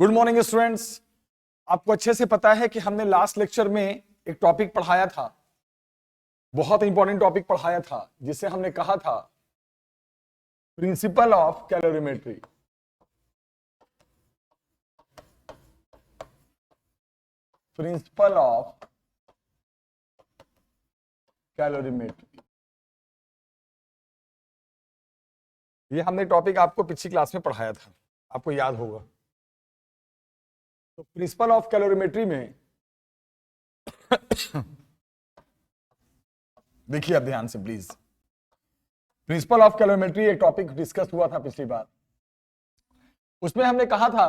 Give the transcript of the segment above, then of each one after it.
Good morning students. आपको अच्छे से पता है कि हमने लास्ट लेक्चर में एक टॉपिक पढ़ाया था, बहुत इंपॉर्टेंट टॉपिक पढ़ाया था, जिसे हमने कहा था principle of calorimetry. Principle of calorimetry, ये हमने टॉपिक आपको पिछली क्लास में पढ़ाया था, आपको याद होगा। तो प्रिंसिपल ऑफ कैलोरीमेट्री में देखिए अब ध्यान से प्लीज। प्रिंसिपल ऑफ कैलोरीमेट्री एक टॉपिक डिस्कस हुआ था पिछली बार। उसमें हमने कहा था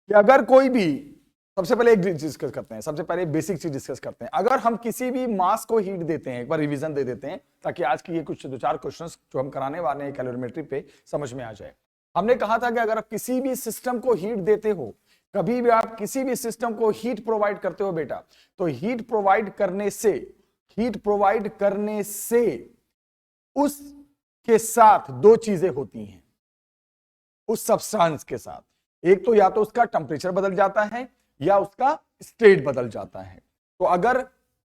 कि अगर कोई भी, सबसे पहले एक डिस्कस करते हैं, सबसे पहले बेसिक चीज डिस्कस करते हैं। अगर हम किसी भी मास को हीट देते हैं, एक बार रिवीजन दे देते हैं ताकि आज की ये कुछ दो चार क्वेश्चंस जो हम कराने वाले हैं कैलोरीमेट्री पे समझ में आ जाए। हमने कहा था कि अगर आप किसी भी सिस्टम को हीट देते हो, कभी भी आप किसी भी सिस्टम को हीट प्रोवाइड करते हो बेटा, तो हीट प्रोवाइड करने से उसके साथ दो चीजें होती हैं उस सब्सटेंस के साथ। एक तो या तो उसका टेम्परेचर बदल जाता है या उसका स्टेट बदल जाता है। तो अगर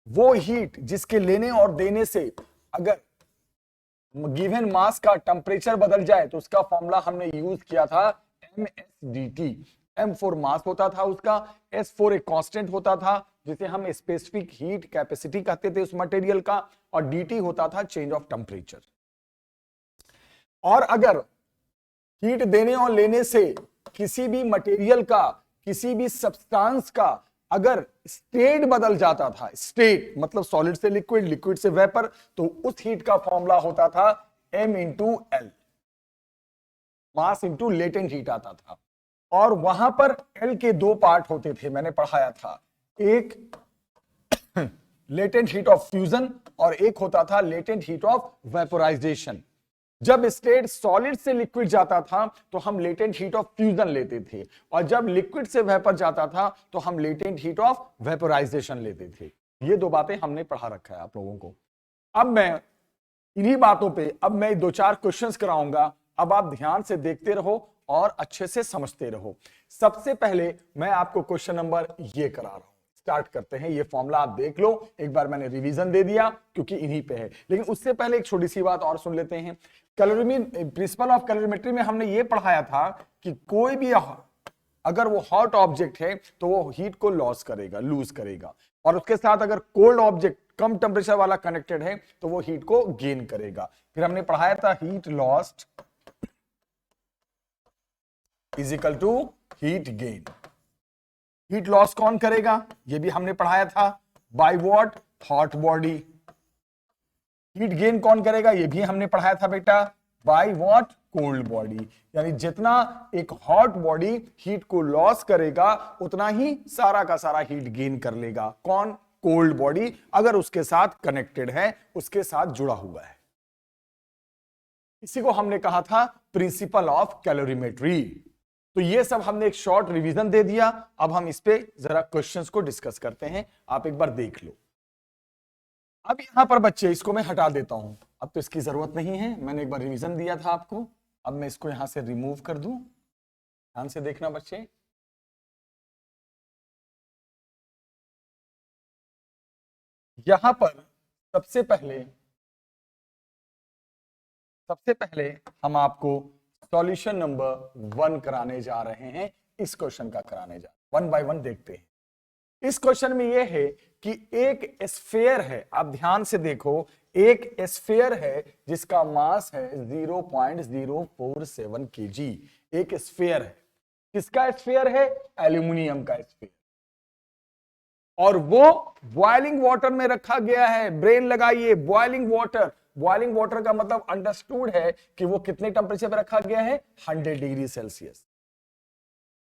वो हीट जिसके लेने और देने से अगर गिवन मास का टेम्परेचर बदल जाए तो उसका फॉर्मूला हमने यूज किया था MSDT। M फॉर मास होता था उसका, S फॉर एक कांस्टेंट होता था जिसे हम स्पेसिफिक हीट कैपेसिटी कहते थे उस मटेरियल का, और DT होता था चेंज ऑफ टेम्परेचर। और अगर हीट देने और लेने से किसी भी मटेरियल का, किसी भी सब्सटेंस का अगर स्टेट बदल जाता था, स्टेट मतलब सॉलिड से लिक्विड, लिक्विड से वेपर, तो उस हीट का फॉर्मूला होता था M into L, mass into latent heat आता था। और वहां पर L के दो पार्ट होते थे, मैंने पढ़ाया था, एक लेटेंट हीट ऑफ फ्यूजन और एक होता था लेटेंट हीट ऑफ वेपोराइजेशन। जब स्टेट सॉलिड से लिक्विड जाता था तो हम लेटेंट हीट ऑफ फ्यूजन लेते थे, और जब लिक्विड से वेपर जाता था तो हम लेटेंट हीट ऑफ वेपोराइजेशन लेते थे। ये दो बातें हमने पढ़ा रखा है आप लोगों को। अब मैं इन्हीं बातों पे अब मैं दो चार क्वेश्चंस कराऊंगा, अब आप ध्यान से देखते रहो और अच्छे से समझते रहो। सबसे पहले मैं आपको क्वेश्चन नंबर ये करा रहा हूं, स्टार्ट करते हैं। ये फॉर्मूला आप देख लो, एक बार मैंने रिवीजन दे दिया क्योंकि इन्हीं पे है, लेकिन उससे पहले एक छोटी सी बात और सुन लेते हैं। प्रिंसिपल ऑफ कैलोरीमेट्री में हमने ये पढ़ाया था कि कोई भी अगर वो हॉट ऑब्जेक्ट है तो वो हीट को लॉस करेगा, लूज करेगा, और उसके साथ अगर कोल्ड ऑब्जेक्ट कम टेम्परेचर वाला कनेक्टेड है तो वो हीट को गेन करेगा। फिर हमने पढ़ाया था heat lost is equal to heat gain. Heat loss कौन करेगा ये भी हमने पढ़ाया था, by what, hot body. Heat gain कौन करेगा ये भी हमने पढ़ाया था बेटा, बाय व्हाट, कोल्ड बॉडी। यानी जितना एक हॉट बॉडी हीट को लॉस करेगा उतना ही सारा का सारा हीट गेन कर लेगा कौन, कोल्ड बॉडी, अगर उसके साथ कनेक्टेड है, उसके साथ जुड़ा हुआ है। इसी को हमने कहा था प्रिंसिपल ऑफ कैलोरीमेट्री। तो ये सब हमने एक शॉर्ट रिवीजन दे दिया। अब हम इस पे जरा क्वेश्चंस को डिस्कस करते हैं, आप एक बार देख लो। अब यहां पर बच्चे इसको मैं हटा देता हूं, अब तो इसकी जरूरत नहीं है, मैंने एक बार रिवीजन दिया था आपको। अब मैं इसको यहां से रिमूव कर दूं, ध्यान से देखना बच्चे। यहां पर सबसे पहले हम आपको सॉल्यूशन नंबर 1 कराने जा रहे हैं, इस क्वेश्चन का कराने जा, वन बाय वन देखते हैं। इस क्वेश्चन में यह है कि एक स्फीयर है, आप ध्यान से देखो, एक स्फीयर है जिसका मास है 0.047 kg। एक स्फीयर है, किसका स्फीयर है, एल्यूमिनियम का स्फीयर, और वो बॉइलिंग वाटर में रखा गया है। ब्रेन लगाइए, बॉइलिंग वाटर, बॉइलिंग वाटर का मतलब अंडरस्टूड है कि वो कितने टेंपरेचर पर रखा गया है, 100 डिग्री सेल्सियस।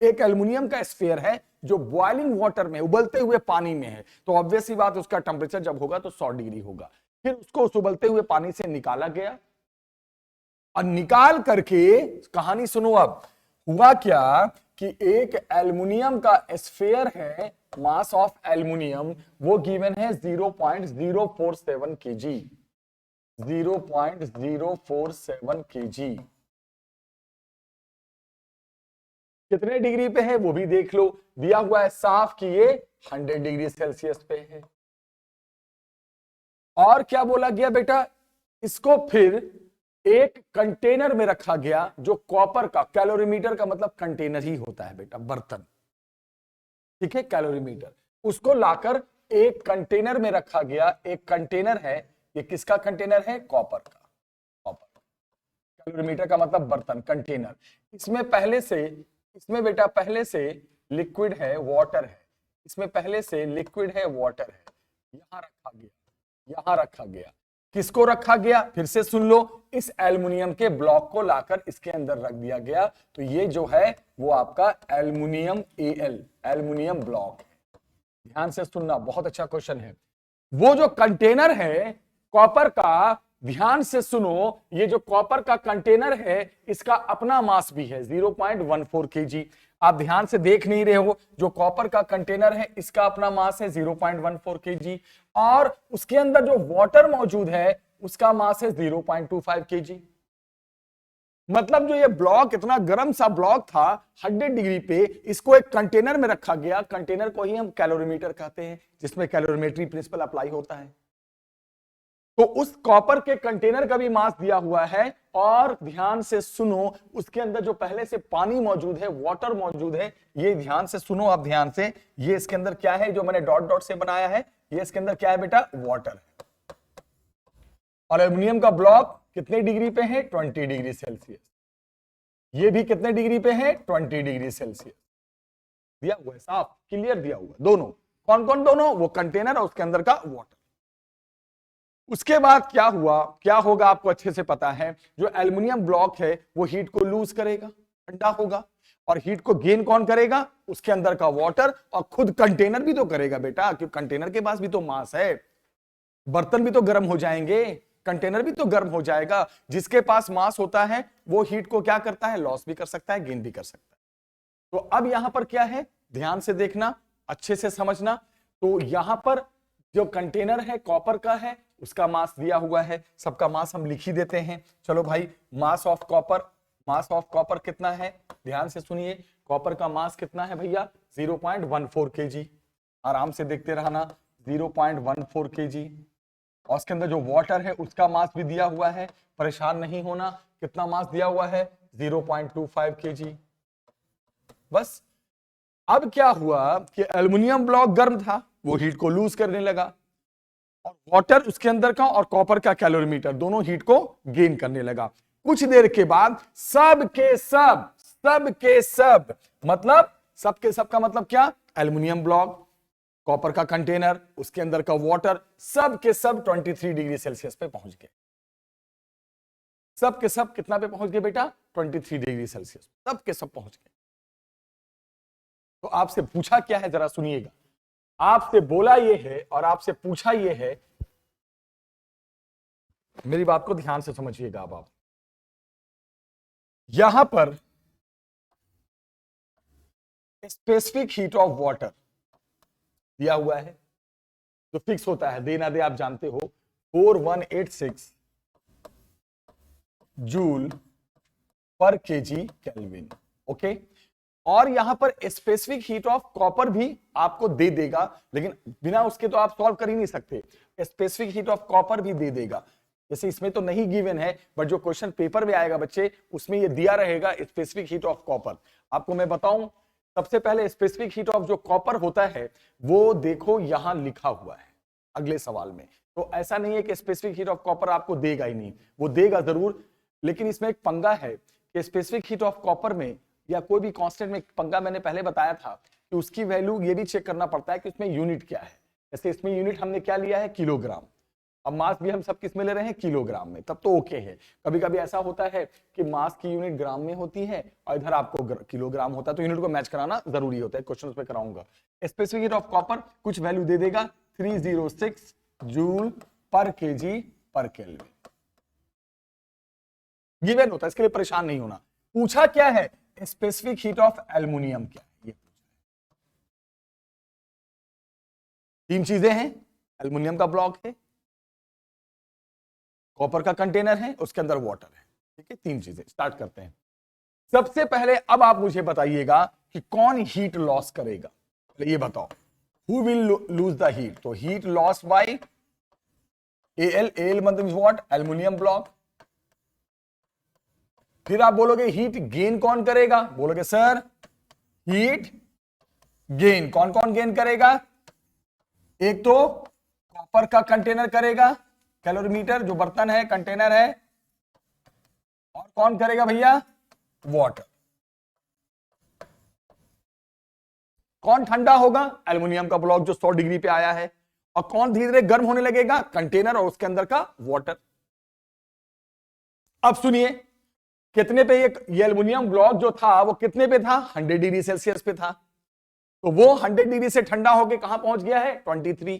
एक एल्युमिनियम का स्फीयर है जो बॉइलिंग वाटर में, उबलते हुए पानी में है, तो ऑब्वियस ही बात उसका टेंपरेचर जब होगा तो 100 डिग्री होगा। फिर उसको उस उबलते हुए पानी से निकाला गया, और निकाल करके कहानी सुनो। अब हुआ क्या कि एक एल्युमिनियम का स्फीयर है, मास ऑफ एल्युमिनियम वो गिवन है 0.047 kg, 0.047 kg। कितने डिग्री पे है वो भी देख लो, दिया हुआ है साफ कि ये 100 डिग्री सेल्सियस पे है। और क्या बोला गया बेटा, इसको फिर एक कंटेनर में रखा गया जो कॉपर का, कैलोरीमीटर का मतलब कंटेनर ही होता है बेटा, बर्तन, ठीक है, कैलोरीमीटर, उसको लाकर एक कंटेनर में रखा गया। एक कंटेनर है, ये किसका कंटेनर है, कॉपर का, कॉपर, कैलोरीमीटर का मतलब बर्तन, कंटेनर। इसमें बेटा पहले से लिक्विड है, वाटर है, इसमें पहले से लिक्विड है, वाटर है, यहां रखा गया, यहां रखा गया। किसको रखा गया, फिर से सुन लो, इस एल्युमिनियम के ब्लॉक को लाकर इसके अंदर रख दिया गया। तो ये जो है वो आपका एल्युमिनियम Al, एल्युमिनियम ब्लॉक है। ध्यान से सुनना, बहुत अच्छा क्वेश्चन है। वो जो कंटेनर है कॉपर का, ध्यान से सुनो, ये जो कॉपर का कंटेनर है इसका अपना मास भी है 0.14 kg। आप ध्यान से देख नहीं रहे हो, जो कॉपर का कंटेनर है इसका अपना मास है 0.14 kg, और उसके अंदर जो वाटर मौजूद है उसका मास है 0.25 kg। मतलब जो ये ब्लॉक, इतना गर्म सा ब्लॉक था 100 डिग्री पे, इसको एक कंटेनर में रखा गया। कंटेनर को ही हम कैलोरीमीटर कहते हैं, जिसमें कैलोरीमेट्री प्रिंसिपल अप्लाई होता है। तो उस कॉपर के कंटेनर का भी मास दिया हुआ है, और ध्यान से सुनो, उसके अंदर जो पहले से पानी मौजूद है, वाटर मौजूद है, ये ध्यान से सुनो आप, ध्यान से, ये इसके अंदर क्या है जो मैंने डॉट डॉट से बनाया है, ये इसके अंदर क्या है बेटा, वाटर है। और एल्युमिनियम का ब्लॉक कितने डिग्री पे है, 20 डिग्री सेल्सियस। ये भी कितने डिग्री पे है, 20 डिग्री सेल्सियस। दिया हुआ है साफ, क्लियर दिया हुआ है। दोनों कौन कौन, दोनों, वो कंटेनर और उसके अंदर का वाटर। उसके बाद क्या हुआ, क्या होगा आपको अच्छे से पता है, जो एल्युमिनियम ब्लॉक है वो हीट को लूज करेगा, ठंडा होगा, और हीट को गेन कौन करेगा, उसके अंदर का वाटर, और खुद कंटेनर भी तो करेगा बेटा, क्योंकि कंटेनर के पास भी तो मास है। बर्तन भी तो गर्म हो जाएंगे, कंटेनर भी तो गर्म हो जाएगा। जिसके पास मास होता है वो हीट को क्या करता है, लॉस भी कर सकता है, गेन भी कर सकता है। तो अब यहां पर क्या है, ध्यान से देखना, अच्छे से समझना। तो यहां पर जो कंटेनर है कॉपर का है, उसका मास दिया हुआ है, सबका मास हम लिख ही देते हैं। चलो भाई, मास ऑफ कॉपर कितना है, ध्यान से सुनिए, कॉपर का मास कितना है भैया, 0.14 kg। आराम से देखते रहना, 0.14 kg। और उसके अंदर जो वाटर है उसका मास भी दिया हुआ है, परेशान नहीं होना, कितना मास दिया हुआ है, 0.25 kg। बस अब क्या हुआ कि एल्युमिनियम ब्लॉक गर्म था, वो हीट को लूज करने लगा, और वाटर उसके अंदर का और कॉपर का कैलोरीमीटर दोनों हीट को गेन करने लगा। कुछ देर के बाद सब के सब मतलब सब के सब का मतलब क्या, एल्युमिनियम ब्लॉक, कॉपर का कंटेनर, उसके अंदर का वाटर, सब के सब 23 डिग्री सेल्सियस पे पहुंच गए। सब के सब कितना पे पहुंच गए बेटा, 23 डिग्री सेल्सियस, सब के सब पहुंच गए। तो आपसे पूछा क्या है, जरा सुनिएगा, आपसे बोला यह है और आपसे पूछा यह है, मेरी बात को ध्यान से समझिएगा। अब आप यहां पर स्पेसिफिक हीट ऑफ वाटर दिया हुआ है, जो फिक्स होता है, दे ना दे आप जानते हो, 4186 जूल पर केजी केल्विन। ओके, और यहां पर स्पेसिफिक हीट ऑफ कॉपर भी आपको दे देगा, लेकिन बिना उसके तो आप सॉल्व कर ही नहीं सकते। स्पेसिफिक हीट ऑफ कॉपर भी दे देगा, जैसे इसमें तो नहीं गिवन है, बट जो क्वेश्चन पेपर में आएगा बच्चे, उसमें ये दिया रहेगा स्पेसिफिक हीट ऑफ कॉपर। आपको मैं बताऊं, सबसे पहले स्पेसिफिक हीट ऑफ जो कॉपर होता है वो देखो यहां लिखा हुआ है अगले सवाल में। तो ऐसा नहीं है कि स्पेसिफिक हीट ऑफ कॉपर आपको देगा ही नहीं, वो देगा जरूर, लेकिन इसमें एक पंगा है कि स्पेसिफिक हीट ऑफ कॉपर में या कोई भी कांस्टेंट में पंगा मैंने पहले बताया था कि उसकी वैल्यू ये भी चेक करना पड़ता है कि उसमें यूनिट क्या है। जैसे इसमें यूनिट हमने क्या लिया है, किलोग्राम, अब मास भी हम सब किस में ले रहे हैं, किलोग्राम में, तब तो ओके है। कभी कभी ऐसा होता है कि मास की यूनिट ग्राम में होती है और इधर आपको किलोग्राम होता है, तो यूनिट को मैच कराना जरूरी होता है, क्वेश्चन उसमें कराऊंगा। स्पेसिफिक हीट ऑफ कॉपर कुछ वैल्यू दे देगा, 306 जूल पर केजी पर केल्विन गिवन होता है, इसके लिए परेशान नहीं होना। पूछा क्या है, स्पेसिफिक हीट ऑफ एल्युमिनियम क्या है, ये तीन चीजें हैं, एल्युमिनियम का ब्लॉक है, कॉपर का कंटेनर है, उसके अंदर वाटर है, ठीक है, तीन चीजें। स्टार्ट करते हैं। सबसे पहले अब आप मुझे बताइएगा कि कौन हीट लॉस करेगा, ये बताओ, who will lose the heat. तो हीट लॉस बाय एल मतलब व्हाट, एल्युमिनियम ब्लॉक। फिर आप बोलोगे हीट गेन कौन करेगा, बोलोगे सर हीट गेन कौन कौन गेन करेगा, एक तो कॉपर का कंटेनर करेगा, कैलोरीमीटर जो बर्तन है कंटेनर है, और कौन करेगा भैया, वाटर। कौन ठंडा होगा, एल्युमिनियम का ब्लॉक जो 100 डिग्री पे आया है। और कौन धीरे धीरे गर्म होने लगेगा, कंटेनर और उसके अंदर का वाटर। अब सुनिए कितने पे ये एल्युमिनियम ब्लॉक जो था वो कितने पे था, 100 डिग्री सेल्सियस पे था। तो वो 100 डिग्री से ठंडा होके कहां पहुंच गया है, 23।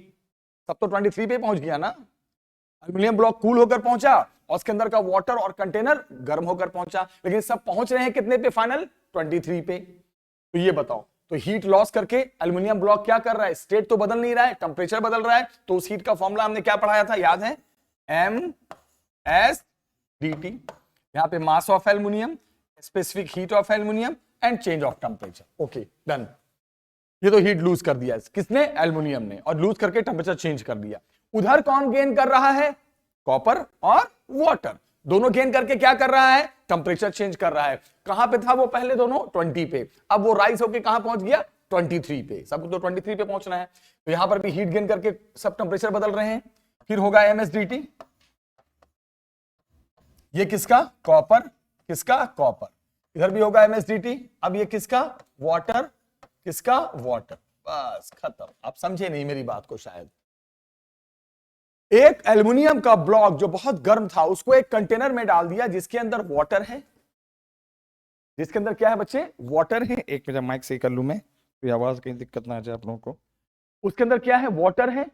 सब तो 23 पे पहुंच गया ना। एल्युमिनियम ब्लॉक कूल होकर पहुंचा और उसके अंदर का वाटर और कंटेनर गर्म होकर पहुंचा, लेकिन सब पहुंच रहे हैं कितने पे फाइनल, 23 पे। तो ये बताओ, तो हीट लॉस करके एल्युमिनियम ब्लॉक क्या कर रहा है, स्टेट तो बदल नहीं रहा है, टेंपरेचर बदल रहा है। तो उस हीट का फॉर्मूला हमने क्या पढ़ाया था, याद है, MSDT। यहां पे mass of aluminium, specific heat of aluminium and change of temperature. Okay done. ये तो हीट लूज कर दिया किसने, एल्युमिनियम ने, और लूज करके टेंपरेचर चेंज कर दिया। उधर कौन गेन कर रहा है, कॉपर और वाटर, दोनों गेन करके क्या कर रहा है, टेंपरेचर चेंज कर रहा है। कहां पे था वो पहले दोनों, 20 पे, अब वो राइज होके कहां पहुंच गया, 23 पे। सब तो 23 पे पहुंचना है, तो यहां पर भी हीट गेन करके सब टेंपरेचर बदल रहे हैं। फिर होगा MSDT, ये किसका, कॉपर, किसका, कॉपर। इधर भी होगा MSDT, अब ये किसका, वाटर, किसका, वाटर। बस खत्म। आप समझे नहीं मेरी बात को शायद। एक एल्युमिनियम का ब्लॉक जो बहुत गर्म था उसको एक कंटेनर में डाल दिया जिसके अंदर वाटर है, जिसके अंदर क्या है बच्चे, वाटर है। एक मिनट माइक सही कर लूं मैं, तो आवाज कहीं दिक्कत ना आ जाए आप लोगों को। उसके अंदर क्या है, वाटर है,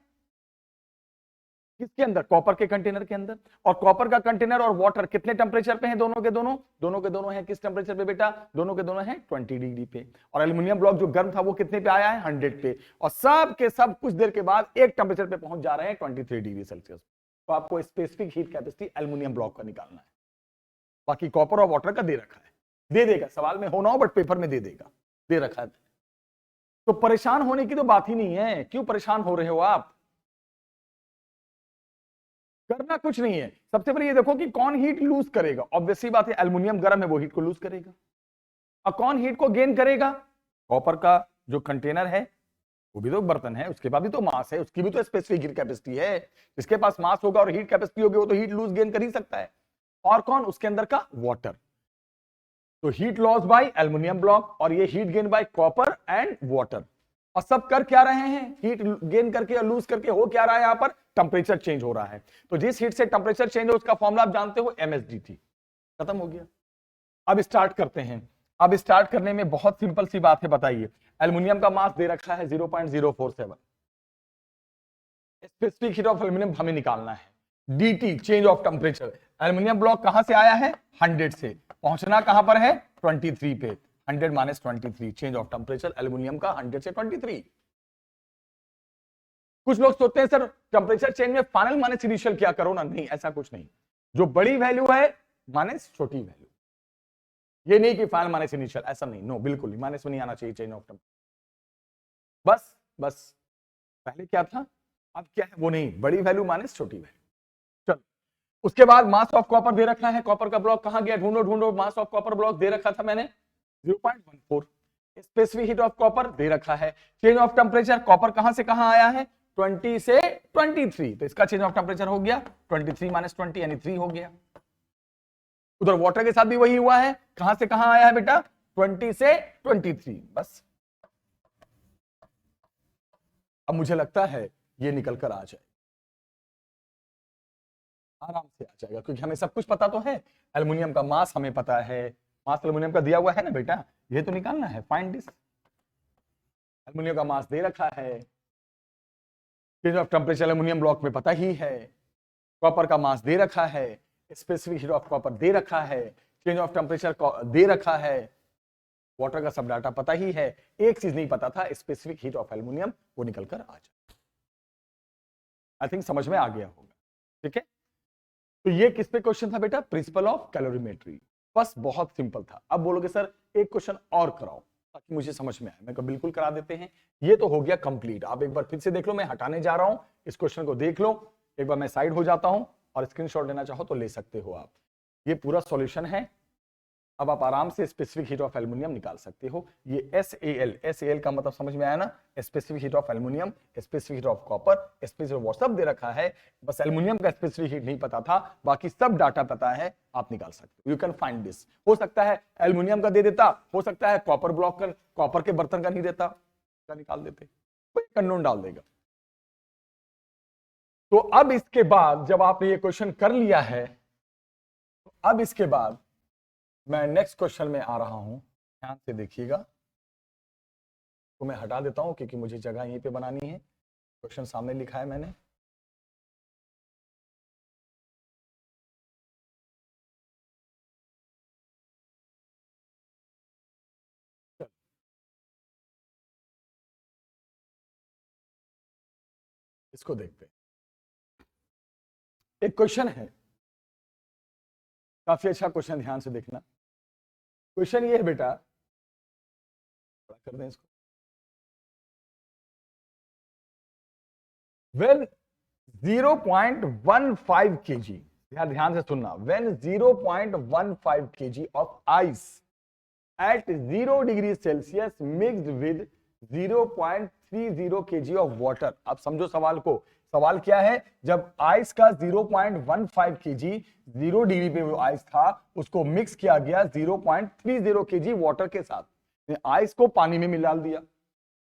किसके अंदर, कॉपर के कंटेनर के अंदर। और कॉपर का कंटेनर और वाटर कितने टेंपरेचर पे हैं, दोनों के दोनों, दोनों के दोनों हैं किस टेंपरेचर पे बेटा, दोनों के दोनों हैं 20 डिग्री पे। और एल्युमिनियम ब्लॉक जो गर्म था वो कितने पे आया है, 100 पे। और सब के सब कुछ देर के बाद एक टेंपरेचर पे पहुंच जा रहे हैं 23 डिग्री सेल्सियस। तो आपको specific heat capacity aluminium block का निकालना है। बाकी कॉपर और वाटर का दे रखा है, दे देगा, सवाल में हो ना हो बट पेपर में दे देगा, दे रखा है। तो परेशान होने की तो बात ही नहीं है, क्यों परेशान हो रहे हो आप, करना कुछ नहीं है। सबसे पहले ये देखो कि कौन हीट लूज करेगा, ऑब्वियसली बात है एल्युमिनियम गर्म है वो हीट को लूज करेगा। और कौन हीट को गेन करेगा, कॉपर का जो कंटेनर है, वो भी तो बर्तन है, उसके पास भी तो मास है, उसकी भी तो स्पेसिफिक हीट कैपेसिटी है। जिसके पास मास होगा और हीट कैपेसिटी होगी वो तो हीट लूज गेन कर ही सकता है। और कौन, उसके अंदर का वाटर। तो heat loss by aluminium block और ये heat gain bye copper and water. और सब कर क्या रहे हैं, हीट गेन करके और लूज करके हो क्या रहा है, यहां पर टेंपरेचर चेंज हो रहा है। तो जिस हीट से टेंपरेचर चेंज हो उसका फॉर्मूला आप जानते हो, MSDT। खत्म हो गया। अब स्टार्ट करते हैं। अब स्टार्ट करने में बहुत सिंपल सी बात है, बताइए, एल्युमिनियम का मास दे रखा है 0.047, स्पेसिफिक हीट ऑफ एल्युमिनियम हमें निकालना है। DT change of temperature, aluminium block कहां से आया है, 100 से, पहुंचना कहां पर है, 23 पे। 100 minus 23 change of temperature aluminium का 100 से 23। कुछ लोग सोचते हैं सर टेंपरेचर चेंज में फाइनल माइनस इनिशियल क्या करो ना, नहीं ऐसा कुछ नहीं। जो बड़ी वैल्यू है माइनस छोटी वैल्यू, ये नहीं कि फाइनल माइनस इनिशियल, ऐसा नहीं, नो बिल्कुल नहीं, माइनस में नहीं आना चाहिए चेंज ऑफ टेंपरेचर। बस बस पहले क्या था अब क्या है वो नहीं, बड़ी वैल्यू माइनस छोटी वैल्यू। चलो उसके बाद मास ऑफ कॉपर दे रखा है, कॉपर का ब्लॉक कहां गया, ढूंढो ढूंढो, मास ऑफ कॉपर ब्लॉक दे रखा था मैंने 0.14। स्पेसिफिक हीट ऑफ कॉपर दे रखा है। चेंज ऑफ टेंपरेचर कॉपर कहां से कहां आया है, 20 से 23, तो इसका चेंज ऑफ टेंपरेचर हो गया 23 माइनस 20 यानी 3 हो गया। उधर वाटर के साथ भी वही हुआ है, कहां से कहां आया है बेटा, 20 से 23। बस अब मुझे लगता है ये निकल कर आ जाए, आराम से आ जाएगा, क्योंकि हमें सब कुछ पता तो है। एल्युमिनियम का मास हमें पता है, मास एल्युमिनियम का दिया हुआ है ना बेटा, ये तो निकालना है, फाइंड दिस। एल्युमिनियम का मास दे रखा है, change of temperature aluminium block में पता ही है, कॉपर का मास दे रखा है, स्पेसिफिक हीट ऑफ कॉपर दे रखा है, चेंज ऑफ टेंपरेचर दे रखा है, वाटर का सब डाटा पता ही है। एक चीज नहीं पता था, स्पेसिफिक हीट ऑफ एल्युमिनियम, वो निकल कर आ जाए। आई थिंक समझ में आ गया होगा, ठीक है। तो ये किस पे क्वेश्चन था बेटा, प्रिंसिपल ऑफ कैलोरीमेट्री। बस बहुत सिंपल था। अब बोलोगे सर एक क्वेश्चन और कराओ ताकि मुझे समझ में आए। मैं कहा बिल्कुल करा देते हैं। ये तो हो गया कंप्लीट। आप एक बार फिर से देख लो, मैं हटाने जा रहा हूं, इस क्वेश्चन को देख लो। एक बार मैं साइड हो जाता हूं और स्क्रीनशॉट लेना चाहो तो ले सकते हो आप। ये पूरा सॉल्यूशन है। अब आप आराम से स्पेसिफिक हीट ऑफ एल्युमिनियम निकाल सकते हो। ये SAL, SAL का मतलब समझ में आया ना, specific heat of aluminium, specific heat of copper, specific वो सब दे रखा है। बस एल्युमिनियम का स्पेसिफिक हीट नहीं पता था, बाकी सब डाटा पता है, आप निकाल सकते हो। You can find this. हो सकता है एल्युमिनियम का दे देता, हो सकता है कॉपर ब्लॉक का, कॉपर के बर्तन का नहीं देता, का निकाल देते, कोई अननोन डाल देगा। तो अब इसके बाद जब आपने ये क्वेश्चन कर लिया है, तो अब इसके बाद मैं नेक्स्ट क्वेश्चन में आ रहा हूं। ध्यान से देखिएगा, तो मैं हटा देता हूं क्योंकि मुझे जगह यहीं पे बनानी है। क्वेश्चन सामने लिखा है मैंने। इसको देखते हैं। एक क्वेश्चन है, काफी अच्छा क्वेश्चन, ध्यान से देखना। क्वेश्चन ये है बेटा, कर दें इसको। When 0.15 kg, ध्यान से सुनना, when 0.15 kg of ice at 0 degree Celsius mixed with 0.30 kg of water। अब समझो सवाल को। सवाल क्या है, जब आइस का 0.15 kg 0 डिग्री पे वो आइस था, उसको मिक्स किया गया 0.30 kg वाटर के साथ। आइस को पानी में मिला दिया,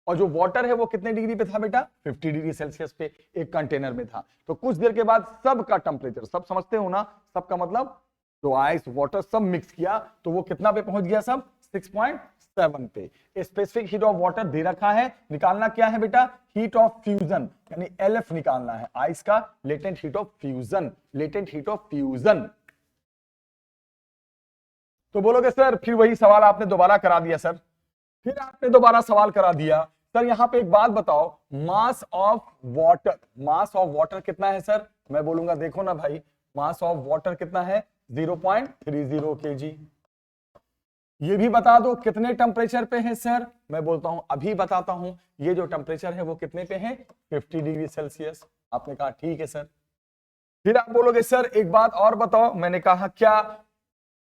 और जो वाटर है वो कितने डिग्री पे था बेटा, 50 डिग्री सेल्सियस पे एक कंटेनर में था। तो कुछ देर के बाद सब का टेम्परेचर, सब समझते हो ना, सब का मतलब जो आइस वाटर सब मिक्स किया तो वो कितना पे पहुंच गया, सब 6.7 पे। स्पेसिफिक हीट ऑफ वाटर दे रखा है, निकालना क्या है बेटा, हीट ऑफ फ्यूजन, यानी LF निकालना है, आइस का latent heat of fusion, latent heat of fusion. तो बोलोगे सर फिर वही सवाल आपने दोबारा करा दिया सर, फिर आपने दोबारा सवाल करा दिया सर। यहां पे एक बात बताओ, mass of water, mass of water कितना है सर। मैं बोलूंगा देखो ना भाई, मास ऑफ वाटर कितना है, 0.30 kg। ये भी बता दो कितने टेम्परेचर पे है सर। मैं बोलता हूं अभी बताता हूं, ये जो टेम्परेचर है वो कितने पे है, 50 डिग्री सेल्सियस। आपने कहा ठीक है सर। फिर आप बोलोगे सर एक बात और बताओ। मैंने कहा क्या,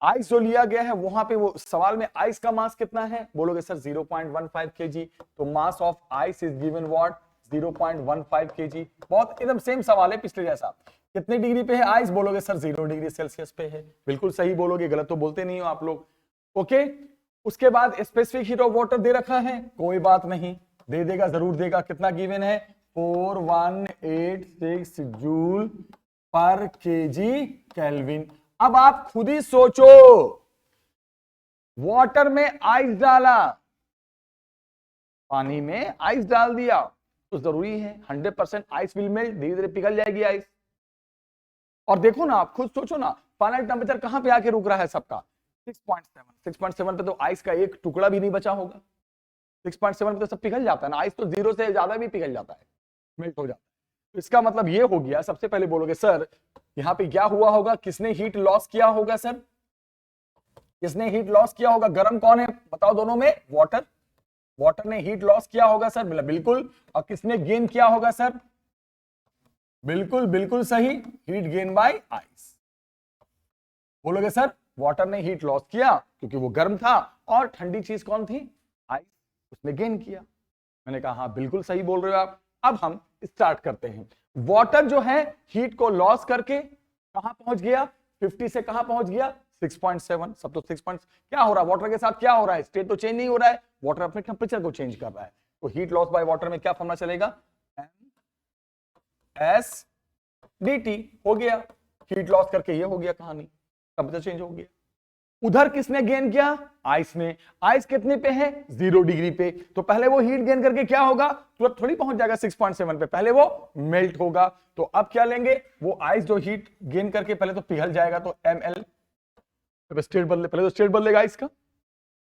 आइस जो लिया गया है वहां पे वो सवाल में आइस का मास कितना है, बोलोगे सर 0.15 kg। तो mass of ice is given what, 0.15 kg। बहुत एकदम सेम सवाल है पिछले जैसा। कितने डिग्री पे है आइस, बोलोगे सर 0 डिग्री सेल्सियस पे है। बिल्कुल सही बोलोगे, गलत तो बोलते नहीं हो आप लोग। ओके, उसके बाद स्पेसिफिक हीट ऑफ वाटर दे रखा है, कोई बात नहीं, दे देगा, जरूर देगा। कितना गिवन है, 4186 जूल पर केजी केल्विन। अब आप खुद ही सोचो, वाटर में आइस डाला, पानी में आइस डाल दिया, तो जरूरी है 100% आइस विल मेल्ट, धीरे धीरे पिघल जाएगी आइस। और देखो ना, आप खुद सोचो ना, फाइनल टेम्परेचर कहां पे आके रुक रहा है सबका, 6.7 पे तो आइस का एक टुकड़ा भी नहीं बचा होगा। 6.7 पे तो सब पिघल जाता है ना, आइस तो 0 से ज्यादा भी पिघल जाता है, मेल्ट हो जाता है। तो इसका मतलब ये हो गया, सबसे पहले बोलोगे सर यहां पे क्या हुआ होगा, किसने हीट लॉस किया होगा सर, किसने हीट लॉस किया होगा, गर्म कौन है बताओ दोनों में, वाटर, वाटर ने हीट लॉस किया होगा सर, बिल्कुल। और किसने गेन किया होगा सर, बिल्कुल बिल्कुल सही, हीट गेन बाय आइस। बोलोगे सर वाटर ने हीट लॉस किया क्योंकि वो गर्म था, और ठंडी चीज कौन थी, आइस, उसने गेन किया। मैंने कहा हाँ बिल्कुल सही बोल रहे हो आप। अब हम स्टार्ट करते हैं। वाटर जो है हीट को लॉस करके कहां पहुंच गया, 50 से कहां पहुंच गया, 6.7। सब तो 6 क्या हो रहा है वाटर के साथ, क्या हो रहा है, स्टेट तो चेंज नहीं हो रहा है, वाटर अपने टेम्परेचर को चेंज कर रहा है। तो हीट लॉस बाय वाटर में क्या फॉर्मूला चलेगा, MSDT हो गया। हीट लॉस करके ये हो गया कहानी, टेम्परेचर चेंज हो गया। उधर किसने गेन किया, आइस ने। आइस कितने पे है, 0 डिग्री पे, तो पहले वो हीट गेन करके क्या होगा, तुरंत थोड़ी पहुंच जाएगा 6.7 पे, पहले वो मेल्ट होगा। तो अब क्या लेंगे, वो आइस जो हीट गेन करके पहले तो पिघल जाएगा, तो ML, स्टेट बदले, पहले तो स्टेट बदलेगा आइस का।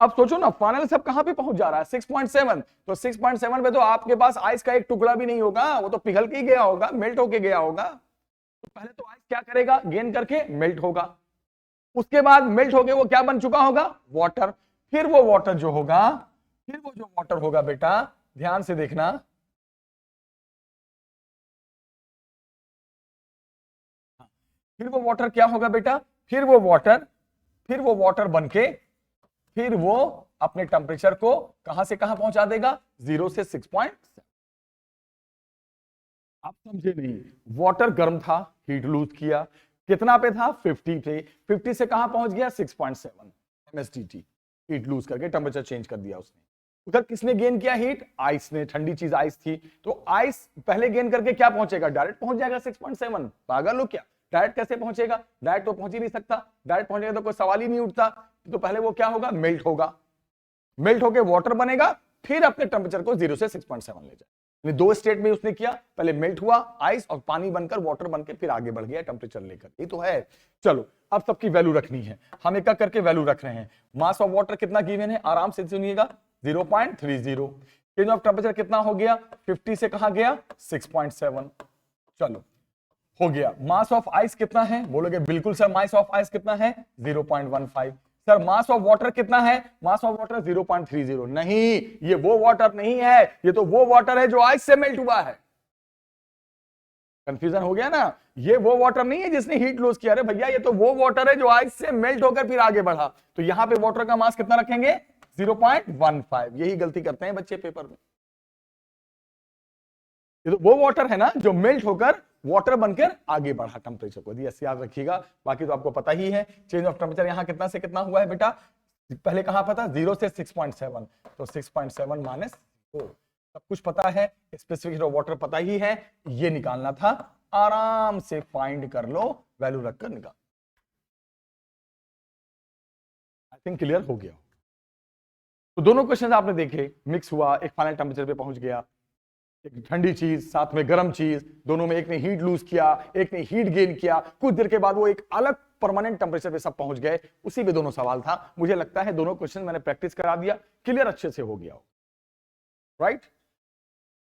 अब सोचो ना, फाइनल सब कहां पे पहुंच जा रहा है, 6.7। तो 6.7 पे तो आपके पास आइस का एक टुकड़ा भी नहीं होगा, वो तो पिघल के ही गया होगा, मेल्ट होके गया होगा। तो पहले तो आइस क्या करेगा, गेन करके मेल्ट होगा। उसके बाद मेल्ट होके वो क्या बन चुका होगा, वाटर। फिर वो वाटर जो होगा, फिर वो जो वाटर होगा बेटा, ध्यान से देखना, फिर वो वाटर क्या होगा बेटा, फिर वो वाटर बनके फिर वो अपने टेम्परेचर को कहां से कहां पहुंचा देगा, 0 से 6.7। आप समझे नहीं, वाटर गर्म था, हीट लूज किया, कितना पे था, 50 पे, 50 से कहां पहुंच गया, 6.7 MSDT, हीट लूज करके टेम्परेचर चेंज कर दिया उसने। उधर किसने गेन किया हीट, आइस ने, ठंडी चीज आइस थी, तो आइस पहले गेन करके क्या पहुंचेगा, डायरेक्ट पहुंच जाएगा 6.7। पागल हो क्या, डायरेक्ट कैसे पहुंचेगा, डायरेक्ट तो पहुंच ही नहीं सकता, डायरेक्ट पहुंचेगा तो कोई सवाल ही नहीं उठता। तो पहले वो क्या होगा, मेल्ट होगा, मेल्ट होके वाटर बनेगा, फिर अपने टेम्परेचर को 0 से 6.7 ले जाए। दो स्टेट में उसने किया, पहले मेल्ट हुआ आइस और पानी बनकर वाटर बनकर फिर आगे बढ़ गया टेम्परेचर लेकर, ये तो है। चलो अब सबकी वैल्यू रखनी है, हम एक करके वैल्यू रख रहे हैं। मास ऑफ वाटर कितना गिवन है, आराम से सुनिएगा, 0.30। चेंज ऑफ टेम्परेचर कितना हो गया, 50 से कहां गया, 6.7। चलो हो गया। मास ऑफ आइस कितना है, बोलोगे बिल्कुल सर, मास ऑफ आइस कितना है, 0.15। सर मास ऑफ वाटर कितना है, मास ऑफ वाटर 0.30। नहीं, ये वो वाटर नहीं है, ये तो वो वाटर है जो आइस से मेल्ट हुआ है। कंफ्यूजन हो गया ना, ये वो वाटर नहीं है जिसने हीट लूज किया। अरे भैया ये तो वो वाटर है जो आइस से मेल्ट होकर फिर आगे बढ़ा। तो यहां पे वाटर का मास कितना रखेंगे, 0.15। यही गलती करते हैं बच्चे पेपर में। ये तो वो वाटर है ना जो मेल्ट होकर वाटर बनकर आगे बढ़ा टेम्परेचर को, यस याद रखिएगा। बाकी तो आपको पता ही है, चेंज ऑफ टेम्परेचर यहां कितना से कितना हुआ है बेटा, पहले कहां पता, 0 से 6.7, तो 6.7 माइनस 4, सब कुछ पता है, स्पेसिफिक हीट ऑफ वाटर पता ही है, ये निकालना था। आराम से फाइंड कर लो, वैल्यू रखकर निकाल। आई थिंक क्लियर हो गया। तो दोनों क्वेश्चन आपने देखे, मिक्स हुआ, एक फाइनल टेम्परेचर पे पहुंच गया, एक ठंडी चीज साथ में गर्म चीज, दोनों में एक ने हीट लूज किया, एक ने हीट गेन किया, कुछ देर के बाद वो एक अलग परमानेंट टेम्परेचर पे सब पहुंच गए। उसी में दोनों सवाल था। मुझे लगता है दोनों क्वेश्चन मैंने प्रैक्टिस करा दिया, क्लियर अच्छे से हो गया, राइट।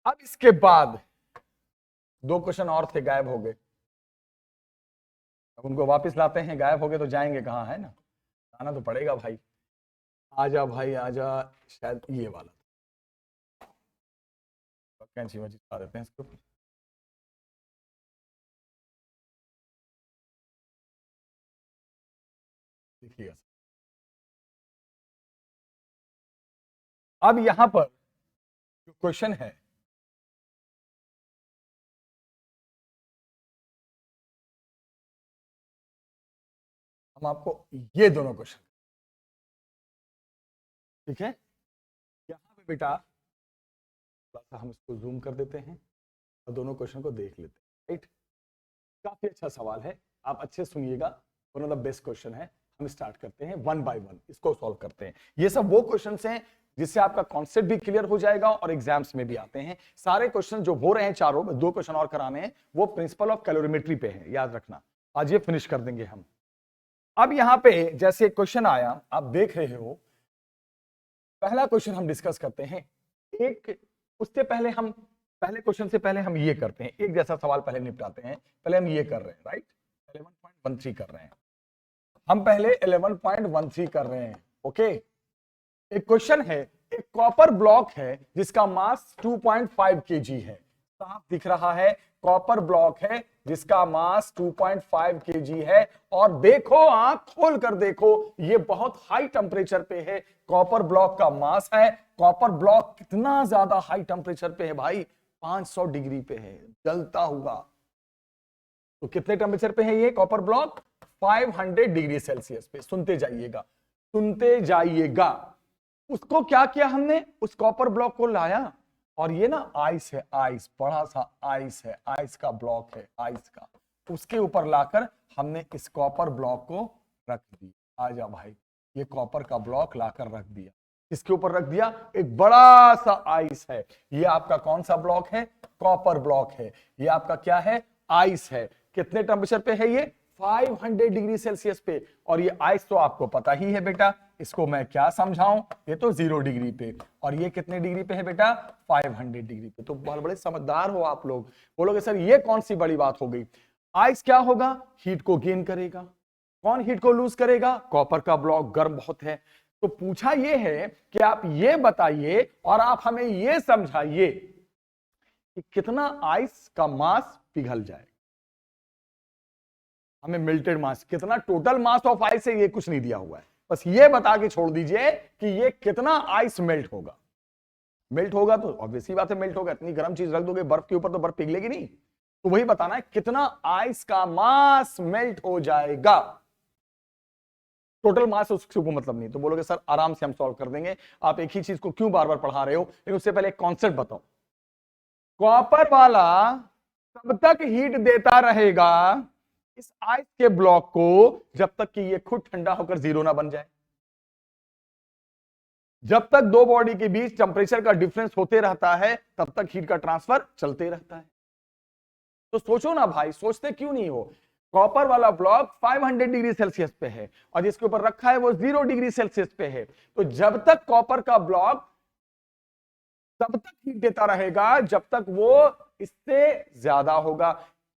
अब इसके बाद दो क्वेश्चन और थे, गायब हो गए, अब उनको वापस लाते हैं। गायब हो गए तो जाएंगे कहां, है ना, आना तो पड़ेगा भाई, आजा भाई आजा। शायद ये वाला कैंची वैंची चला देते हैं इसको। देखिएगा अब यहां पर जो क्वेश्चन है, हम आपको ये दोनों क्वेश्चन, ठीक है, यहां पे बेटा थोड़ा सा हम इसको जूम कर देते हैं और दोनों क्वेश्चन को देख लेते हैं, राइट। काफी अच्छा सवाल है, आप अच्छे सुनिएगा, one of the best question है। हम स्टार्ट करते हैं वन बाय वन, इसको सॉल्व करते हैं। ये सब वो क्वेश्चंस हैं जिससे आपका कॉन्सेप्ट भी क्लियर हो जाएगा और एग्जाम्स में भी आते हैं। सारे क्वेश्चन जो हो रहे हैं चारों, दो क्वेश्चन और कराने हैं, वो प्रिंसिपल ऑफ कैलोरीमेट्री पे है, याद रखना। आज ये फिनिश कर देंगे हम। अब यहां पे जैसे क्वेश्चन आया, आप देख रहे हो, पहला क्वेश्चन हम डिस्कस करते हैं। एक उससे पहले हम, पहले क्वेश्चन से पहले हम ये करते हैं, एक जैसा सवाल पहले निपटाते हैं। पहले हम ये कर रहे हैं, राइट, 11.13 कर रहे हैं हम, पहले 11.13 कर रहे हैं, ओके। एक क्वेश्चन है, एक कॉपर ब्लॉक है जिसका मास 2.5 kg है, साफ दिख रहा है, कॉपर ब्लॉक है जिसका मास 2.5 kg है। और देखो, आंख खोल कर देखो, ये बहुत हाई टेम्परेचर पे है, कॉपर ब्लॉक का मास है। कॉपर ब्लॉक कितना ज्यादा हाई टेम्परेचर पे है भाई, 500 डिग्री पे है, जलता हुआ। तो कितने टेम्परेचर पे है ये कॉपर ब्लॉक, 500 डिग्री सेल्सियस पे। सुनते जाइएगा, सुनते जाइएगा। उसको क्या किया हमने, उस कॉपर ब्लॉक को लाया, और ये ना आइस है, आइस, बड़ा सा आइस है, आइस का ब्लॉक है, आइस का, उसके ऊपर लाकर हमने इस कॉपर ब्लॉक को रख दिया। आजा भाई, ये कॉपर का ब्लॉक लाकर रख दिया, इसके ऊपर रख दिया, एक बड़ा सा आइस है। ये आपका कौन सा ब्लॉक है, कॉपर ब्लॉक है। ये आपका क्या है, आइस है। कितने टेम्परेचर पे है ये, 500 डिग्री सेल्सियस पे। और ये आइस तो आपको पता ही है बेटा, इसको मैं क्या समझाऊं, ये तो 0 डिग्री पे, और ये कितने डिग्री पे है बेटा, 500 डिग्री पे। तो बहुत बड़े समझदार हो आप लोग। बोलोगे सर ये कौन सी बड़ी बात हो गई। आइस क्या होगा, हीट को गेन करेगा, कौन हीट को लूज करेगा? कॉपर का ब्लॉक, गर्म बहुत है। तो पूछा यह है कि आप ये बताइए और आप हमें यह समझाइए कि कितना आइस का मास पिघल जाए। हमें मेल्टेड मास, कितना टोटल मास ऑफ आइस है ये कुछ नहीं दिया हुआ है, बस ये बता के छोड़ दीजिए कि ये कितना आइस मेल्ट होगा। मेल्ट होगा तो ऑब्वियसली बात है मेल्ट होगा, इतनी गर्म चीज रख दोगे बर्फ के ऊपर तो बर्फ पिघलेगी नहीं। तो वही बताना है कितना आइस का मास मेल्ट हो जाएगा। टोटल मास उसको मतलब नहीं। तो बोलोगे सर आराम से हम सॉल्व कर देंगे, आप एक ही चीज को क्यों बार बार पढ़ा रहे हो। लेकिन उससे पहले एक कॉन्सेप्ट बताओ। कॉपर वाला तब तक हीट देता रहेगा इस आइस के ब्लॉक को जब तक कि ये खुद ठंडा होकर जीरो ना बन जाए। जब तक दो बॉडी के बीच टेंपरेचर का डिफरेंस होते रहता है तब तक हीट का ट्रांसफर चलते रहता है। तो सोचो ना भाई, सोचते क्यों नहीं हो। कॉपर वाला ब्लॉक 500 डिग्री सेल्सियस पे है और जिसके ऊपर रखा है वो 0 डिग्री सेल्सियस पे है। तो जब तक कॉपर का ब्लॉक तब तक हीट देता रहेगा जब तक वो इससे ज्यादा होगा।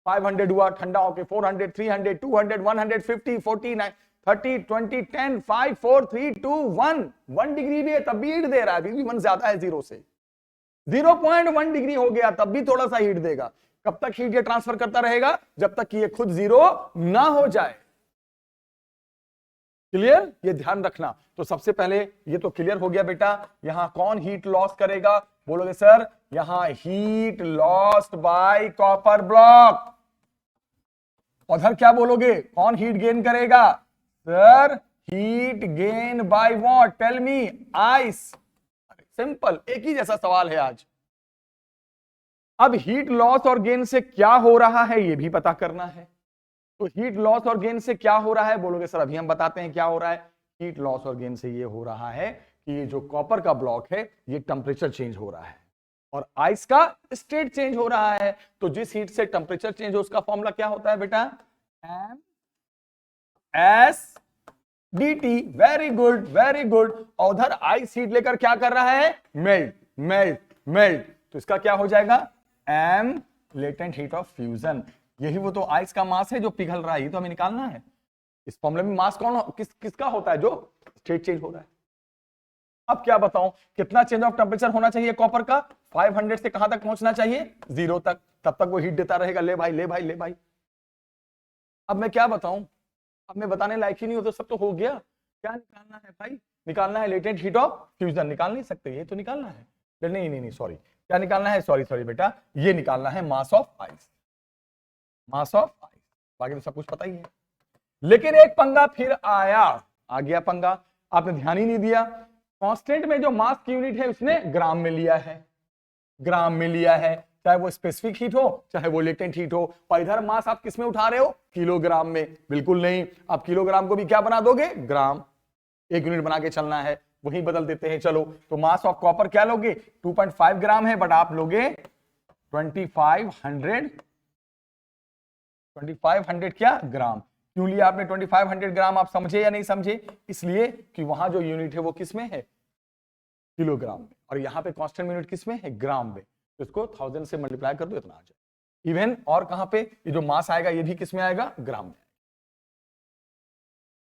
500 हुआ, ठंडा होके 400, 300, 200, 150, 49, 30, 20, 10, 5, 4, 3, 2, 1 डिग्री भी है तब भी हीट दे रहा है, अभी भी 1 ज्यादा है जीरो से। 0.1 डिग्री हो गया तब भी थोड़ा सा हीट देगा। कब तक हीट ये ट्रांसफर करता रहेगा? जब तक कि ये खुद जीरो ना हो जाए। क्लियर? ये ध्यान रखना। तो सबसे पहले ये तो क्लियर हो गया बेटा, यहां कौन हीट लॉस करेगा? बोलोगे सर यहां heat lost by copper block. उधर क्या बोलोगे? कौन हीट गेन करेगा? Sir heat gain by what? Tell me. Ice. Simple, एक ही जैसा सवाल है आज। अब हीट लॉस और गेन से क्या हो रहा है ये भी पता करना है। तो हीट लॉस और गेन से क्या हो रहा है? बोलोगे सर अभी हम बताते हैं क्या हो रहा है। हीट लॉस और गेन से ये हो रहा है कि ये जो कॉपर का ब्लॉक है ये टेंपरेचर चेंज हो रहा है और आइस का स्टेट चेंज हो रहा है। तो जिस हीट से टेंपरेचर चेंज हो उसका फॉर्मूला क्या होता है बेटा? MSDT। Very good, very good. और उधर आइस हीट लेकर क्या कर रहा है? Melt, melt, melt. तो इसका क्या हो जाएगा? M latent heat of fusion. यही वो तो आइस का मास है जो पिघल रहा है, ये तो हमें निकालना है। इस फॉर्मूले में मास कौन किसका होता है? जो स्टेट चेंज हो रहा है। अब क्या बताऊं कितना चेंज ऑफ टेंपरेचर होना चाहिए कॉपर का? 500 से कहां तक पहुंचना चाहिए? 0 तक। तब तक वो हीट देता रहेगा। ले भाई, ले भाई, ले भाई। अब मैं क्या बताऊं, अब मैं बताने लायक ही नहीं हो तो सब तो हो गया। क्या निकालना है भाई? निकालना है लेटेंट हीट ऑफ फ्यूजन। निकाल नहीं सकते, ये तो निकालना है। नहीं नहीं नहीं सॉरी, क्या निकालना है? सॉरी सॉरी बेटा, ये निकालना है mass of ice. Mass of ice, बाकी तो सब कुछ पता ही है। लेकिन एक पंगा फिर आया, आ गया पंगा, आपने ध्यान ही नहीं दिया। कांस्टेंट में जो मास की यूनिट है उसने ग्राम में लिया है, ग्राम में लिया है। चाहे वो स्पेसिफिक हीट हो चाहे वो लेटेंट हीट हो। और इधर मास आप किस में उठा रहे हो? किलोग्राम में। बिल्कुल नहीं, आप किलोग्राम को भी क्या बना दोगे? ग्राम। एक यूनिट बना के चलना है, वही बदल देते हैं। चलो, तो मास ऑफ कॉपर क्या लोगे? 2.5 ग्राम है, बट आप लोगे 2500 क्या ग्राम। क्यों लिया आपने 2500 ग्राम? आप समझे या नहीं समझे? इसलिए कि वहां जो यूनिट है वो किस में है? किलोग्राम में। और यहां पे कांस्टेंट यूनिट किस में है? ग्राम में। तो इसको 1000 से मल्टीप्लाई कर दो, इतना आ जाए। इवन और कहां पे ये जो मास आएगा ये भी किस में आएगा? ग्राम में।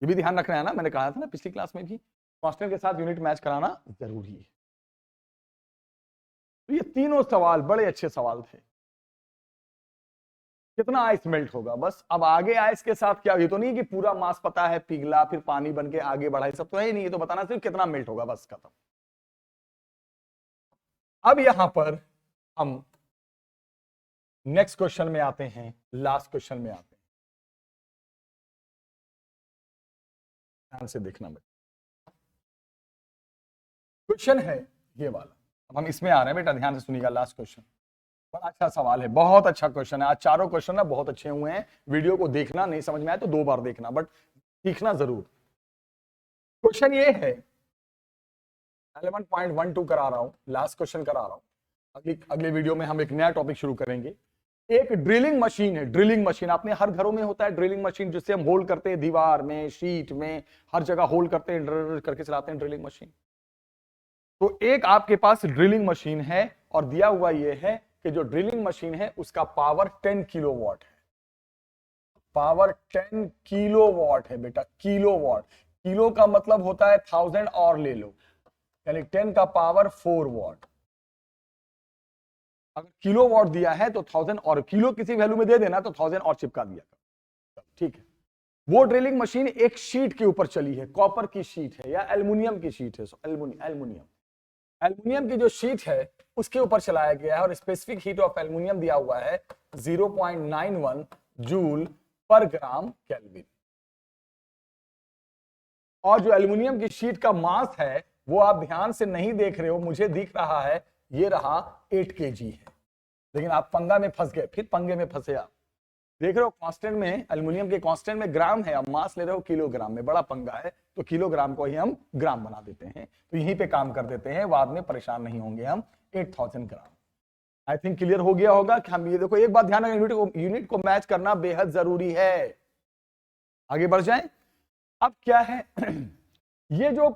ये भी ध्यान रखना है ना, मैंने कहा था ना पिछली क्लास में भी कांस्टेंट के साथ यूनिट मैच कराना जरूरी है। तो ये तीनों सवाल बड़े अच्छे सवाल थे। कितना आइस मेल्ट होगा, बस। अब आगे आइस के साथ क्या, ये तो नहीं कि पूरा मास पता है, पिघला फिर पानी बन के आगे बढ़ा, सब तो है ही नहीं। ये तो बताना सिर्फ कितना मेल्ट होगा, बस खत्म। अब यहां पर हम नेक्स्ट क्वेश्चन में आते हैं, लास्ट क्वेश्चन में आते हैं। ध्यान से देखना बेटा, क्वेश्चन है ये वाला। अब हम इसमें आ रहे हैं बेटा, ध्यान से सुनिएगा। लास्ट क्वेश्चन बड़ा अच्छा सवाल है, बहुत अच्छा क्वेश्चन है। आज चारों क्वेश्चन ना बहुत अच्छे हुए हैं। वीडियो को देखना, नहीं समझ में आए तो 2 बार देखना, बट सीखना जरूर। क्वेश्चन ये है, 11.12 करा रहा हूं, लास्ट क्वेश्चन करा रहा हूं। अगले वीडियो में हम एक नया टॉपिक शुरू करेंगे। एक ड्रिलिंग मशीन है, ड्रिलिंग मशीन आपने हर घरों में होता है ड्रिलिंग मशीन, जिससे हम होल करते हैं दीवार में, शीट में, हर जगह होल करते हैं, ड्रिल करके चलाते हैं ड्रिलिंग मशीन। तो एक आपके पास ड्रिलिंग मशीन है और दिया हुआ यह है कि जो ड्रिलिंग मशीन है उसका पावर 10 किलोवाट है। पावर 10 किलोवाट है बेटा, किलोवाट। किलो का मतलब होता है 1000 और ले लो, यानी 10 का पावर 4 वॉट। अगर किलोवाट दिया है तो 1000 और किलो किसी वैल्यू में दे देना तो 1000 और चिपका दिया, ठीक है। वो ड्रिलिंग मशीन एक शीट के ऊपर चली है, कॉपर की शीट है या एल्युमिनियम की शीट है, एल्युमिनियम की जो शीट है उसके ऊपर चलाया गया है और स्पेसिफिक हीट ऑफ एल्युमिनियम दिया हुआ है 0.91 जूल पर ग्राम केल्विन। और जो एल्युमिनियम की शीट का मास है वो आप ध्यान से नहीं देख रहे हो, मुझे दिख रहा है, ये रहा 8 kg है, लेकिन आप पंगा में फंस गए, फिर पंगे में फंसे आप। देख रहे हो कांस्टेंट में, एल्युमिनियम के कांस्टेंट में ग्राम है, अब मास ले रहे हो किलोग्राम में, बड़ा पंगा है। तो किलोग्राम को ही हम ग्राम बना देते हैं, तो यहीं पे काम कर देते हैं, बाद में परेशान नहीं होंगे हम। 8000 ग्राम। आई थिंक क्लियर हो गया होगा कि हम ये देखो, एक बात ध्यान रखें, यूनिट को मैच करना बेहद जरूरी है। आगे बढ़ जाए। अब क्या है ये जो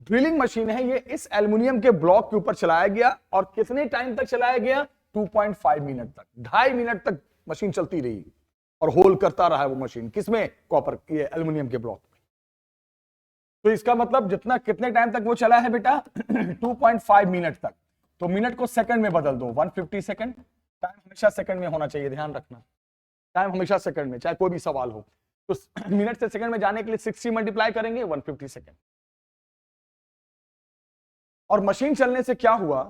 ड्रिलिंग मशीन है ये इस एल्युमिनियम के ब्लॉक के ऊपर चलाया गया और कितने टाइम तक चलाया गया? 2.5 मिनट तक, 2.5 मिनट तक मशीन चलती रही और होल करता रहा है वो मशीन, किसमें? कॉपर, ये एल्युमिनियम के ब्लॉक में। तो इसका मतलब जितना, कितने टाइम तक वो चला है बेटा? 2.5 मिनट तक। तो मिनट को सेकंड में बदल दो, 150 सेकंड। टाइम हमेशा सेकंड में होना चाहिए, ध्यान रखना, टाइम हमेशा सेकंड में, चाहे कोई भी सवाल हो। तो मिनट से सेकंड में जाने के लिए 60 मल्टीप्लाई करेंगे, 150 सेकंड। और मशीन चलने से क्या हुआ?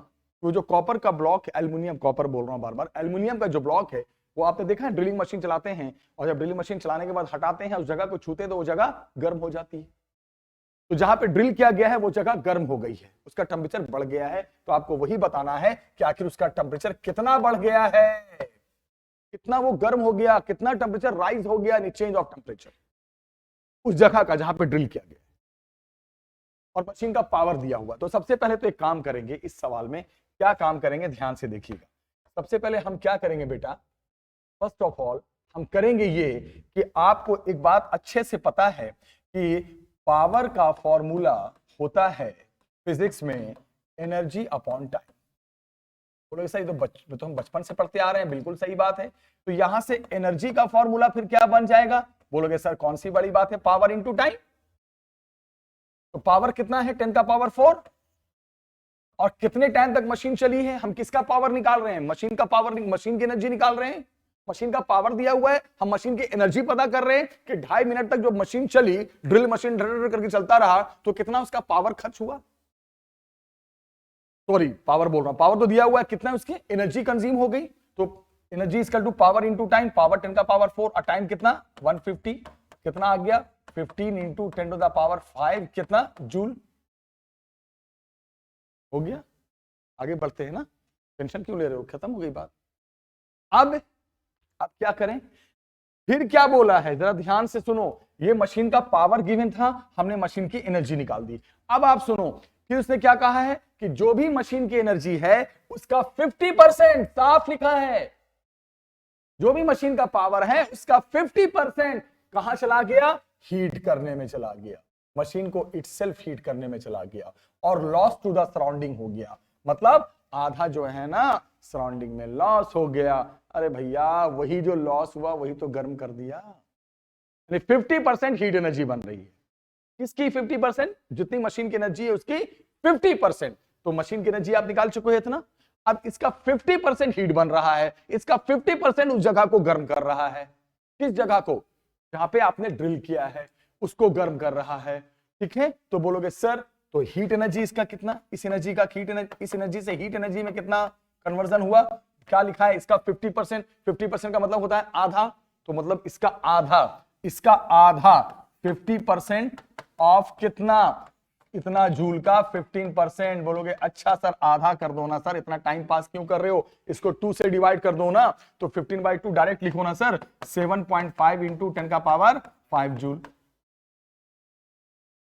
तो जो कॉपर का ब्लॉक, एल्युमिनियम, कॉपर बोल रहा हूं बार बार, एल्युमिनियम का जो ब्लॉक है वो आपने देखा है, ड्रिलिंग मशीन चलाते हैं और जब ड्रिलिंग मशीन चलाने के बाद हटाते हैं, उस जगह को छूते तो वो जगह गर्म हो जाती है। तो जहां पे ड्रिल किया गया है वो जगह गर्म हो गई है, उसका टेम्परेचर बढ़ गया है। तो आपको वही बताना है कि आखिर उसका टेम्परेचर कितना बढ़ गया है, कितना वो गर्म हो गया, कितना टेम्परेचर राइज हो गया, चेंज ऑफ टेम्परेचर उस जगह का जहां पे ड्रिल किया गया और मशीन का पावर दिया हुआ। तो सबसे पहले तो एक काम करेंगे, इस सवाल में क्या काम करेंगे ध्यान से देखिएगा। सबसे पहले हम क्या करेंगे बेटा, फर्स्ट ऑफ ऑल हम करेंगे ये कि आपको एक बात अच्छे से पता है कि पावर का फॉर्मूला होता है फिजिक्स में एनर्जी अपॉन टाइम। बोलोगे सही, तो हम बचपन से पढ़ते आ रहे हैं, बिल्कुल सही बात है। तो यहां से एनर्जी का फॉर्मूला फिर क्या बन जाएगा? बोलोगे सर कौन सी बड़ी बात है, पावर इंटू टाइम। तो पावर कितना है? 10 का पावर 4। और कितने टाइम तक मशीन चली है? हम किसका पावर निकाल रहे हैं? मशीन का पावर, मशीन की एनर्जी निकाल रहे हैं। मशीन का पावर दिया हुआ है, हम मशीन की एनर्जी पता कर रहे हैं कि 2.5 मिनट तक जो मशीन चली, ड्रिल मशीन ड्रिल करके चलता रहा, तो कितना उसका पावर खर्च हुआ। सॉरी, पावर बोल रहा हूं, पावर तो दिया हुआ है, कितना उसकी एनर्जी कंज्यूम हो गई। तो energy equal to power into time, power 10 का पावर 4 और टाइम कितना? 150। कितना आ गया? 15 इंटू 10 टू द पावर 5, कितना? जूल। हो गया। आगे बढ़ते हैं ना, टेंशन क्यों ले रहे हो, खत्म हो गई बात। अब क्या करें? फिर क्या बोला है, जरा ध्यान से सुनो। ये मशीन का पावर गिवन था, हमने मशीन की एनर्जी निकाल दी। अब आप सुनो, फिर उसने क्या कहा है कि जो भी मशीन की एनर्जी है उसका 50%, साफ लिखा है, जो भी मशीन का पावर है उसका 50% कहां चला गया? हीट करने में चला गया, मशीन को इटसेल्फ हीट करने में चला गया और लॉस टू द सराउंडिंग हो गया। मतलब आधा जो है ना सराउंडिंग में लॉस हो गया। अरे भैया वही जो लॉस हुआ वही तो गर्म कर दिया। 50% हीट एनर्जी बन रही है। किसकी 50%? जितनी मशीन की एनर्जी है उसकी 50%। तो मशीन की एनर्जी आप निकाल चुके हैं इतना, अब इसका 50% हीट बन रहा है, इसका 50% उस जगह को गर्म कर रहा है। किस जगह को? जहां पे आपने ड्रिल किया है उसको गर्म कर रहा है। ठीक है, तो बोलोगे सर तो हीट एनर्जी इसका कितना? इस एनर्जी का हीट एनर्जी, इस एनर्जी से हीट एनर्जी में कितना कन्वर्जन हुआ? क्या लिखा है? इसका 50%। 50% का मतलब होता है आधा, तो मतलब इसका आधा, इसका आधा 50% ऑफ कितना? इतना जूल का 15%। बोलोगे अच्छा सर आधा कर दो ना सर, इतना टाइम पास क्यों कर रहे हो, इसको 2 से डिवाइड कर दो ना, तो 15/2 डायरेक्ट लिखो ना सर, 7.5 इंटू 10 का पावर 5 जूल।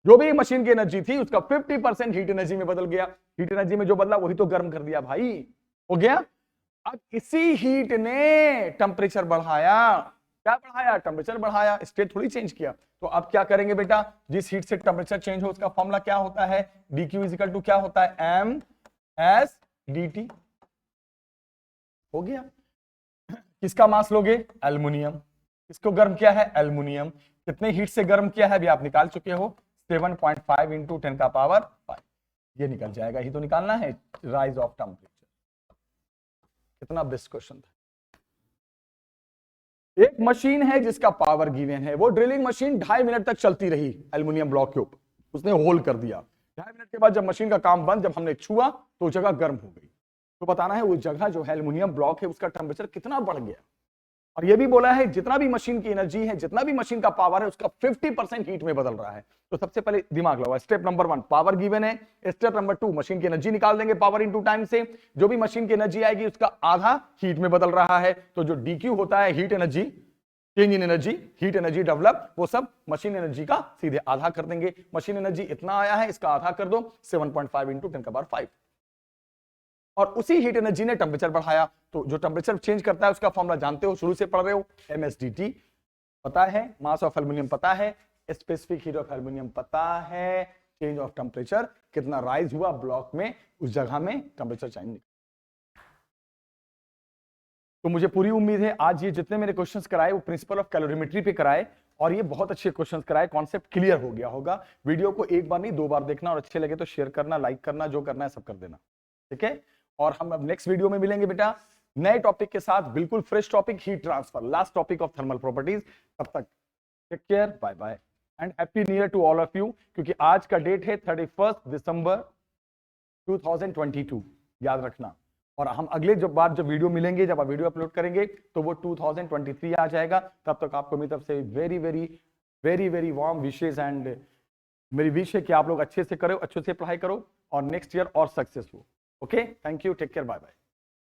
जो भी मशीन की एनर्जी थी उसका 50% हीट एनर्जी में बदल गया। हीट एनर्जी में जो बदला वही तो गर्म कर दिया भाई, हो गया। अब इसी हीट ने टेम्परेचर बढ़ाया। क्या बढ़ाया? टेम्परेचर बढ़ाया, स्टेट थोड़ी चेंज किया। तो अब क्या करेंगे बेटा, जिस हीट से टेम्परेचर चेंज हो उसका फॉर्मूला क्या होता है? dq इक्वल टू क्या होता है? ms dt। हो गया। किसका मास लोगे? एल्युमिनियम। इसको गर्म किया है एल्युमिनियम, कितने हीट से गर्म किया है अभी आप निकाल चुके हो, 7.5 इंटू 10 का पावर 5, ये निकल जाएगा, ही तो निकालना है राइज ऑफ टेम्परेचर। कितना बेस्ट क्वेश्चन था। एक मशीन है जिसका पावर गिवन है, वो ड्रिलिंग मशीन 2.5 मिनट तक चलती रही एल्युमिनियम ब्लॉक के ऊपर, उसने होल कर दिया, 2.5 मिनट के बाद जब मशीन का काम बंद, जब हमने छुआ तो जगह गर्म हो गई। तो बताना है वो जगह जो है एल्युमिनियम ब्लॉक है उसका टेम्परेचर कितना बढ़ गया। और ये भी बोला है जितना भी मशीन की एनर्जी है, जितना भी मशीन का पावर है, उसका 50% हीट में बदल रहा है। तो सबसे पहले दिमाग लगाओ, स्टेप नंबर 1 पावर गिवन है, स्टेप नंबर 2 मशीन की एनर्जी निकाल देंगे पावर इनटू टाइम से, जो भी मशीन की एनर्जी आएगी उसका आधा हीट में बदल रहा है, तो जो डीक्यू होता है heat energy, change in energy, heat energy develop, वो सब मशीन एनर्जी का सीधे आधा कर देंगे। मशीन एनर्जी इतना आया है, इसका आधा कर दो, 7.5 इंटू 10 का पावर 5, और उसी हीट एनर्जी ने टेम्परेचर बढ़ाया। तो जो टेम्परेचर चेंज करता है उसका फॉर्मूला जानते हो, शुरू से पढ़ रहे हो, MSDT पता है, मास ऑफ एल्युमिनियम पता है, स्पेसिफिक हीट ऑफ एल्युमिनियम पता है, चेंज ऑफ टेम्परेचर कितना राइज हुआ ब्लॉक में, उस जगह में टेम्परेचर चेंज। तो मुझे पूरी उम्मीद है आज ये जितने मेरे क्वेश्चंस कराए वो प्रिंसिपल ऑफ कैलोरीमेट्री पे कराए, और ये बहुत अच्छे क्वेश्चंस कराए, कॉन्सेप्ट क्लियर हो गया होगा। वीडियो को एक बार नहीं 2 बार देखना, और अच्छे लगे तो शेयर करना, लाइक करना, जो करना है सब कर देना, ठीक है। और हम अब नेक्स्ट वीडियो में मिलेंगे बेटा नए टॉपिक के साथ, बिल्कुल fresh topic, heat transfer, last topic of thermal properties. तब तक take care, bye bye and happy new year to all of you, क्योंकि आज का डेट है 31 दिसंबर 2022, याद रखना। और हम अगले जब वीडियो मिलेंगे, जब आप वीडियो अपलोड करेंगे तो वो 2023 आ जाएगा। तब तक आपको मेरी तरफ से very very very very warm wishes, and मेरी विश है कि आप लोग अच्छे से करो, अच्छे से पढ़ाई करो और नेक्स्ट ईयर और सक्सेस हो। Okay, thank you, take care, bye bye.